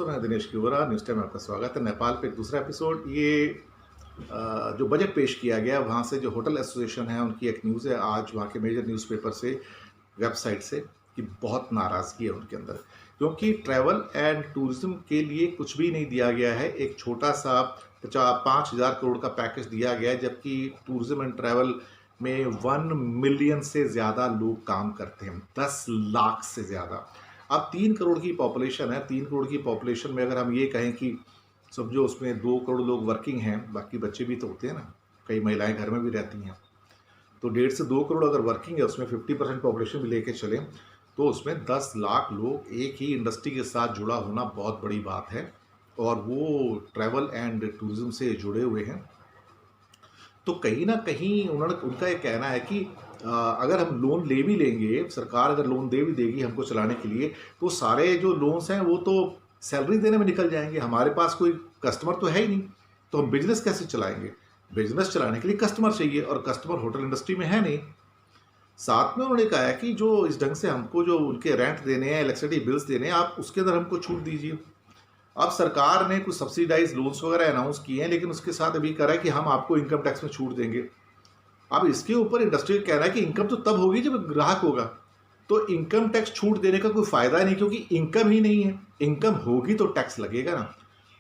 दोस्तों, मैं Dinesh किवरा news time में आपका स्वागत है। नेपाल पे एक दूसरा एपिसोड। ये जो बजट पेश किया गया वहाँ से जो होटल एसोसिएशन है उनकी एक न्यूज़ है आज वहाँ के मेजर न्यूज़पेपर से, वेबसाइट से, कि बहुत नाराज़गी है उनके अंदर, क्योंकि ट्रैवल एंड टूरिज्म के लिए कुछ भी नहीं दिया गया है। एक छोटा सा 5,000 करोड़ का पैकेज दिया गया है, जबकि टूरिज्म एंड ट्रैवल में 1 मिलियन से ज़्यादा लोग काम करते हैं, 10 लाख से ज़्यादा। अब 3 करोड़ की पॉपुलेशन है। 3 करोड़ की पॉपुलेशन में अगर हम ये कहें कि समझो उसमें 2 करोड़ लोग वर्किंग हैं, बाकी बच्चे भी तो होते हैं ना, कई महिलाएं घर में भी रहती हैं, तो 1.5 से 2 करोड़ अगर वर्किंग है, उसमें 50% पॉपुलेशन भी लेके चले तो उसमें 10 लाख लोग एक ही इंडस्ट्री के साथ जुड़ा होना बहुत बड़ी बात है, और वो ट्रैवल एंड टूरिज्म से जुड़े हुए हैं। तो कहीं ना कहीं उनका ये कहना है कि अगर हम लोन ले भी लेंगे, सरकार अगर लोन दे भी देगी हमको चलाने के लिए, तो सारे जो लोन्स हैं वो तो सैलरी देने में निकल जाएंगे। हमारे पास कोई कस्टमर तो है ही नहीं, तो हम बिजनेस कैसे चलाएंगे? बिजनेस चलाने के लिए कस्टमर चाहिए, और कस्टमर होटल इंडस्ट्री में है नहीं। साथ में उन्होंने कहा है कि जो इस ढंग से हमको जो उनके रेंट देने हैं, इलेक्ट्रिसिटी बिल्स देने हैं, आप उसके अंदर हमको छूट दीजिए। अब सरकार ने कुछ सब्सिडाइज लोन्स वगैरह अनाउंस किए हैं, लेकिन उसके साथ अभी कह रहा है कि हम आपको इनकम टैक्स में छूट देंगे। अब इसके ऊपर इंडस्ट्री कह रहा है कि इनकम तो तब होगी जब ग्राहक होगा, तो इनकम टैक्स छूट देने का कोई फायदा नहीं, क्योंकि इनकम ही नहीं है। इनकम होगी तो टैक्स लगेगा ना।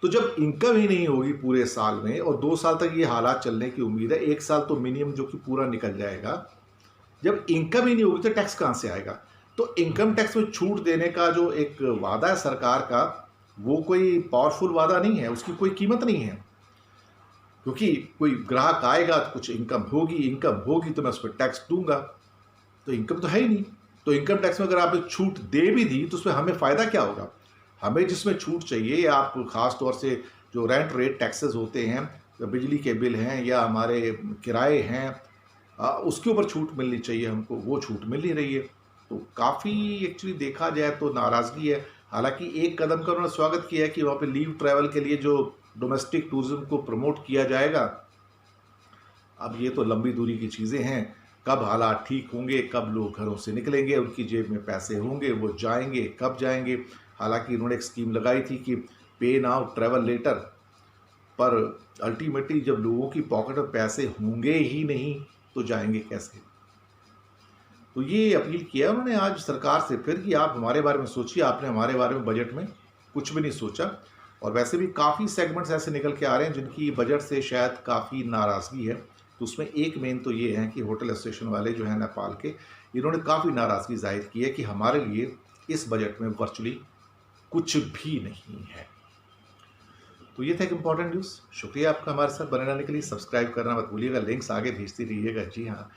तो जब इनकम ही नहीं होगी पूरे साल में, और 2 साल तक ये हालात चलने की उम्मीद है, 1 साल तो मिनिमम जो कि पूरा निकल जाएगा, जब इनकम ही नहीं होगी तो टैक्स कहाँ से आएगा? तो इनकम टैक्स में छूट देने का जो एक वादा है सरकार का, वो कोई पावरफुल वादा नहीं है, उसकी कोई कीमत नहीं है, क्योंकि कोई ग्राहक आएगा तो कुछ इनकम होगी तो मैं उस पर टैक्स दूंगा। तो इनकम तो है ही नहीं। तो इनकम टैक्स में अगर आपने छूट दे भी दी तो उसमें हमें फ़ायदा क्या होगा? हमें जिसमें छूट चाहिए, या आप ख़ास तौर से जो रेंट रेट टैक्सेस होते हैं, बिजली के बिल हैं या हमारे किराए हैं, उसके ऊपर छूट मिलनी चाहिए हमको, वो छूट मिल नहीं रही है। तो काफ़ी एक्चुअली देखा जाए तो नाराज़गी है। हालांकि एक कदम का उन्होंने स्वागत किया है कि वहाँ पे लीव ट्रैवल के लिए जो डोमेस्टिक टूरिज्म को प्रमोट किया जाएगा। अब ये तो लंबी दूरी की चीज़ें हैं, कब हालात ठीक होंगे, कब लोग घरों से निकलेंगे, उनकी जेब में पैसे होंगे, वो जाएंगे, कब जाएंगे। हालांकि उन्होंने एक स्कीम लगाई थी कि पे नाउ ट्रैवल लेटर, पर अल्टीमेटली जब लोगों की पॉकेट में पैसे होंगे ही नहीं तो जाएंगे कैसे? तो ये अपील किया उन्होंने आज सरकार से फिर कि आप हमारे बारे में सोचिए। आपने हमारे बारे में बजट में कुछ भी नहीं सोचा। और वैसे भी काफ़ी सेगमेंट्स ऐसे निकल के आ रहे हैं जिनकी बजट से शायद काफ़ी नाराज़गी है। तो उसमें एक मेन तो ये है कि होटल एसोसिएशन वाले जो हैं नेपाल के, इन्होंने काफ़ी नाराज़गी जाहिर की है कि हमारे लिए इस बजट में वर्चुअली कुछ भी नहीं है। तो ये था एक इम्पॉर्टेंट न्यूज़। शुक्रिया आपका हमारे साथ बने रहने के लिए। सब्सक्राइब करना मत भूलिएगा, लिंक्स आगे भेजती रहिएगा। जी हाँ,